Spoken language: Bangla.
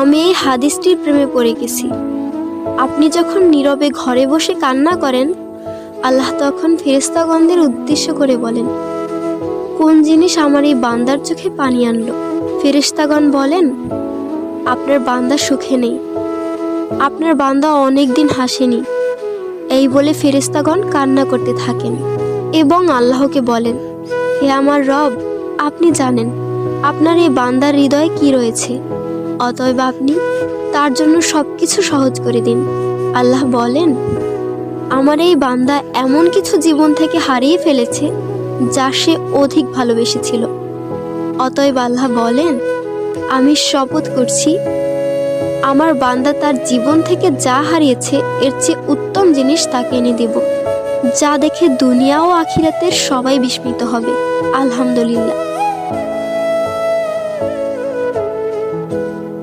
আমি এই হাদিসটির প্রেমে পড়ে গেছি। আপনি যখন নীরবে ঘরে বসে কান্না করেন, আল্লাহ তখন ফেরেশতাগণদের উদ্দেশ্য করে বলেন, কোন জিনিস আমার এই বান্দার চোখে পানি আনলো? ফেরেশতাগণ বলেন, আপনার বান্দা সুখে নেই, আপনার বান্দা অনেক দিন হাসেনি। এই বলে ফেরেশতাগণ কান্না করতে থাকেন এবং আল্লাহকে বলেন, হে আমার রব, আপনি জানেন আপনার এই বান্দার হৃদয়ে কি রয়েছে, অতএব আপনি তার জন্য সবকিছু সহজ করে দিন। আল্লাহ বলেন, আমার এই বান্দা এমন কিছু জীবন থেকে হারিয়ে ফেলেছে যা সে অধিক ভালোবেসেছিল। অতএব আল্লাহ বলেন, আমি শপথ করছি, আমার বান্দা তার জীবন থেকে যা হারিয়েছে এর চেয়ে উত্তম জিনিস তাকে এনে দেব, যা দেখে দুনিয়া ও আখিরাতের সবাই বিস্মিত হবে। আলহামদুলিল্লাহ।